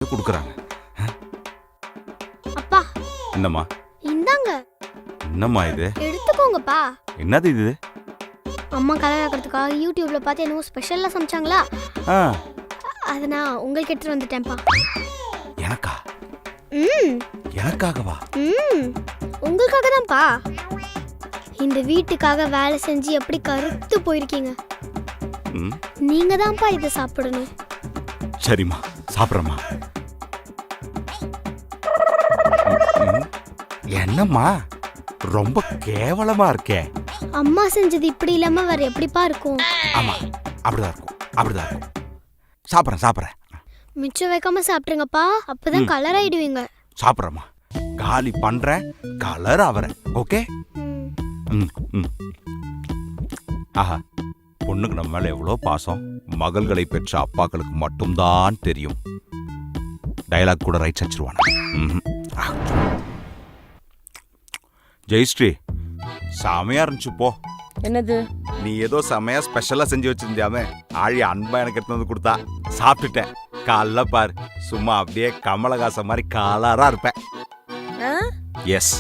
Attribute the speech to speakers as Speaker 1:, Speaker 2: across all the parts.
Speaker 1: குடுக்குறாங்க.
Speaker 2: அப்பா
Speaker 1: என்னம்மா
Speaker 2: இந்தாங்க
Speaker 1: என்னம்மா இது?
Speaker 2: எடுத்துக்கோங்கப்பா.
Speaker 1: என்னது இது?
Speaker 2: அம்மா கலர் ஆக்கிறதுக்காக யூடியூப்ல பார்த்து என்னவோ ஸ்பெஷலாக சமைச்சாங்களா,
Speaker 1: ஆ,
Speaker 2: அதை நான் உங்களுக்கு எடுத்துட்டு வந்துட்டேன்ப்பா.
Speaker 1: எனக்கா?
Speaker 2: ம்
Speaker 1: எனக்காகவா?
Speaker 2: ம் உங்களுக்காக தான்ப்பா. இந்த வீட்டுக்காக வேலை செஞ்சு எப்படி கருத்து போயிருக்கீங்க.
Speaker 1: ம்,
Speaker 2: நீங்க தான்ப்பா இதை சாப்பிடணும்.
Speaker 1: சரிம்மா சாப்பிட்றேம்மா. என்னம்மா ரொம்ப கேவலமா இருக்கே.
Speaker 2: அம்மா செஞ்சது இப்படி இல்லாம வேற எப்படிப்பா இருக்கும்?
Speaker 1: ஆமா, அப்படிதான் இருக்கும், அப்படிதான் இருக்கும். சாப்பிட்றேன்.
Speaker 2: மிச்சம் வைக்காம சாப்பிட்டுருங்கப்பா, அப்பதான் கலர் ஆயிடுவீங்க.
Speaker 1: சாப்பிட்றேம்மா, காலி பண்றேன், கலர் ஆவறேன். ஓகே.
Speaker 2: ம்.
Speaker 1: ஆஹா, பொண்ணுக்கு நம்ம மேல எவ்வளோ பாசம் மகள்களை பெற்ற அப்பாக்களுக்கு மட்டும்தான் தெரியும். டயலாக் கூட ரைட் வச்சிருவான. ஜெயஸ்ரீ, செமையா இருந்துச்சு போ.
Speaker 3: என்னது?
Speaker 1: நீ ஏதோ செமையா ஸ்பெஷலா செஞ்சு வச்சிருந்தியாமே, ஆழி அன்பா எனக்கு எடுத்து வந்து கொடுத்தா. சாப்பிட்டுட்டேன். காலைல பாரு, சும்மா அப்படியே கமலஹாசன் மாதிரி கலரா இருப்பேன். எஸ்.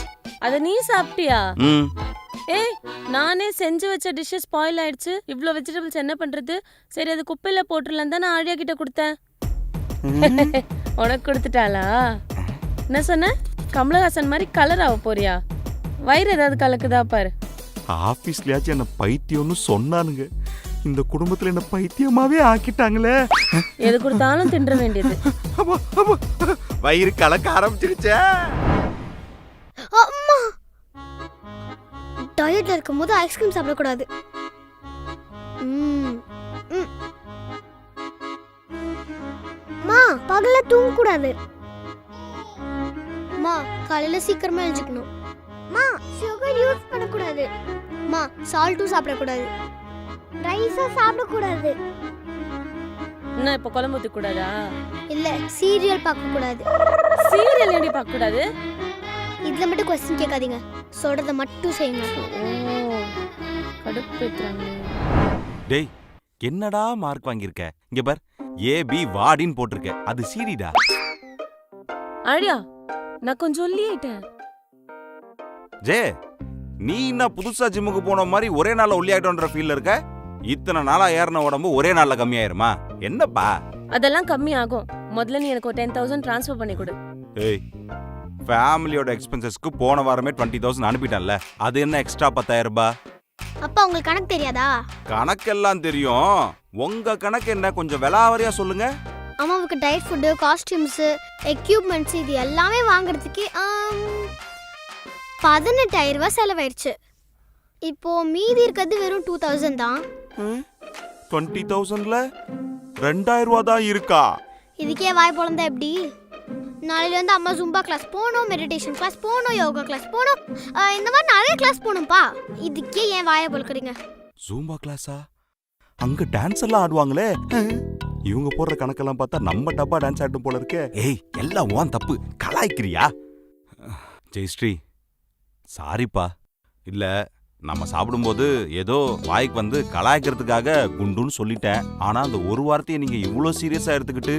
Speaker 3: அத நீ சாப்பிட்டியா?
Speaker 1: ம்,
Speaker 3: ஏய், நானே செஞ்சு வச்ச டிஷ் ஸ்பாயில் ஆயிடுச்சு. இவ்ளோ வெஜிடபிள்ஸ் என்ன பண்றது? சரி, அது குப்பையில போட்டுறலாம் தான் நான் ஆழியா கிட்ட கொடுத்தேன். உனக்கு கொடுத்துட்டாளா? என்ன சொன்ன? கமலஹாசன் மாதிரி கலர் ஆக போறியா? வயிறு ஏதாவது கலக்குதா பாரு.
Speaker 1: ஆபீஸ்லயாச்சும் என்ன பைத்தியம்னு சொன்னானுங்க, இந்த குடும்பத்துல என்ன பைத்தியமாவே ஆக்கிட்டாங்களே.
Speaker 3: எது கொடுத்தாலும் தின்ற வேண்டியது.
Speaker 1: வயிறு கலக்க ஆரம்பிச்சிருச்சே.
Speaker 2: அம்மா, டயட்ல இருக்கும்போது ஐஸ்கிரீம் சாப்பிடக்கூடாது. மா, பகல்ல தூங்க கூடாது. மா, காலையில சீக்கிரமா எழுஞ்சிக்கணும். மா, சுகர் யூஸ் பண்ண கூடாது. மா, சால்ட்டும் சாப்பிட கூடாது. ரைஸா சாப்பிட கூடாது.
Speaker 3: என்ன இப்ப குழம்பு ஊத்த கூடாதா?
Speaker 2: இல்ல, சீரியல் பார்க்க கூடாது.
Speaker 3: சீரியல் எப்படி பார்க்க கூடாது?
Speaker 2: இதுல மட்டும் क्वेश्चन கேட்காதீங்க, சொல்றத மட்டும் செய்யுங்க.
Speaker 3: கடுப்பேத்துறாங்க.
Speaker 1: டேய், என்னடா மார்க் வாங்கியிருக்க? இங்க பார், ஏபி வாடின்னு போட்டிருக்க, அது சீடிடா.
Speaker 3: ஆழியா, நான் கொஞ்சம் ஒல்லியாயிட்டேன்.
Speaker 1: ஜே, நீ என்ன புதுசா ஜிம்முக்கு போன மாதிரி ஒரே நாள்ல ஒல்லியாயிட்டோன்ற ஃபீல்ல இருக்க? இத்தனை நாளா ஏறின உடம்பு ஒரே நாள்ல கம்மியாயிருமா? என்னப்பா?
Speaker 3: அதெல்லாம் கம்மி ஆகும். முதல்ல நீ எனக்கு ஒரு 10,000 ட்ரான்ஸ்ஃபர் பண்ணி கொடு.
Speaker 1: ஏய், ஃபேமிலியோட எக்ஸ்பென்சஸ்க்கு போன வாரமே 20,000 அனுப்பிட்டேன்ல, அது என்ன எக்ஸ்ட்ரா 10,000 ரூபாய்?
Speaker 2: அப்பா, உங்களுக்கு கணக்கு தெரியாதா?
Speaker 1: கணக்கெல்லாம் தெரியும், உங்க கணக்கு என்ன கொஞ்சம் விலாவரியா சொல்லுங்க.
Speaker 2: அம்மாவுக்கு டயட் ஃபுட்டு, காஸ்டியூம்ஸ், எக்யூப்மெண்ட்ஸ் இது எல்லாமே வாங்குறதுக்கு 18,000 ரூபாய் செலவாயிடுச்சு. இப்போ மீதி இருக்கிறது வெறும் 2,000 தான்.
Speaker 1: 20,000ல 2,000 ரூபா தான் இருக்கா?
Speaker 2: இதுக்கே வாய் பொழந்தா எப்படி? நாளையில இருந்து அம்மா ஜும்பா கிளாஸ் போகணும், மெடிடேஷன் கிளாஸ் போகணும், யோகா கிளாஸ் போகணும், இந்த மாதிரி நிறைய கிளாஸ் போகணும்ப்பா. இதுக்கே ஏன் வாயை பொழுக்கிறீங்க?
Speaker 1: ஜூம்பா கிளாஸா? அங்க டான்ஸ் எல்லாம் ஆடுவாங்களே. இவங்க போடுற கணக்கெல்லாம் பார்த்தா நம்ம டப்பா டான்ஸ் ஆடும் போல இருக்கே. ஏய், எல்லாம் உன் தப்பு, கலாய்க்கிறியா? ஜெயஸ்ரீ, சாரிப்பா. இல்ல, நம்ம சாப்பிடும்போது ஏதோ வாய்க்கு வந்து கலாய்க்கிறதுக்காக குண்டுன்னு சொல்லிட்டேன். ஆனா அந்த ஒரு வார்த்தையை நீங்க இவ்வளோ சீரியஸா எடுத்துக்கிட்டு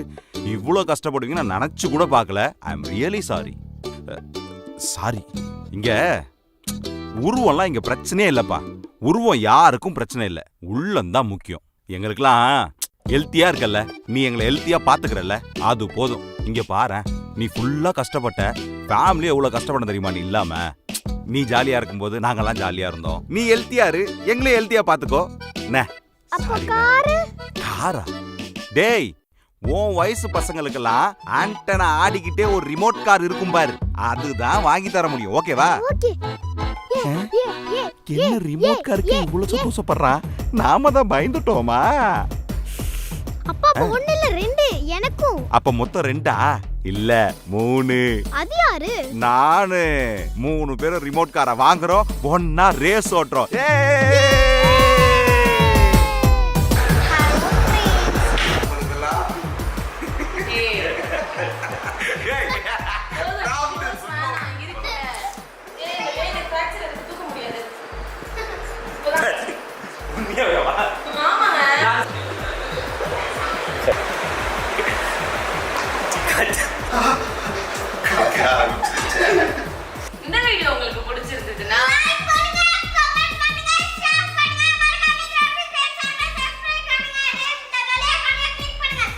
Speaker 1: இவ்வளோ கஷ்டப்படுவீங்க நான் நினைச்சு கூட பார்க்கல. I am really sorry. Sorry. இங்க உருவம்லாம் இங்க பிரச்சனையே இல்லப்பா. உருவம் யாருக்கும் பிரச்சனை இல்லை, உள்ளம்தான் முக்கியம். எங்களுக்கெல்லாம் ஹெல்த்தியா இருக்கல்ல, நீ எங்களை ஹெல்த்தியா பாத்துக்கிறல்ல, அது போதும். இங்க பாரு, நீ ஃபுல்லா கஷ்டப்பட்ட, ஃபேமிலி எவ்வளவு கஷ்டப்பட தெரியுமா? நீ இல்லாம நீ ஜாலியா இருக்கும்போது நாங்கெல்லாம் ஜாலியா இருந்தோம். நீ ஹெல்த்தியா இரு, எங்களையும் ஹெல்த்தியா பாத்துக்கோ. காரா? டேய், உன் வயசு பசங்களுக்கெல்லாம் ஆண்டனா ஆடிக்கிட்டே ஒரு ரிமோட் கார் இருக்கும் பாரு, அதுதான் வாங்கி தர முடியும். ஓகேவா? என்ன ரிமோட் காருக்கு இவ்வளவு சந்தோஷப்படுறான்? நாம தான் பயந்துட்டோமா?
Speaker 2: அப்பா, ஒண்ணு இல்ல 2 எனக்கும்.
Speaker 1: அப்ப மொத்தம் 2ஆ? இல்ல 3.
Speaker 2: அது யாரு?
Speaker 1: நானு. 3 பேரும் ரிமோட் காரை வாங்குறோம், ஒன்னா ரேஸ் ஓட்டுறோம்.
Speaker 4: கலக்க ஆரம்பிச்சு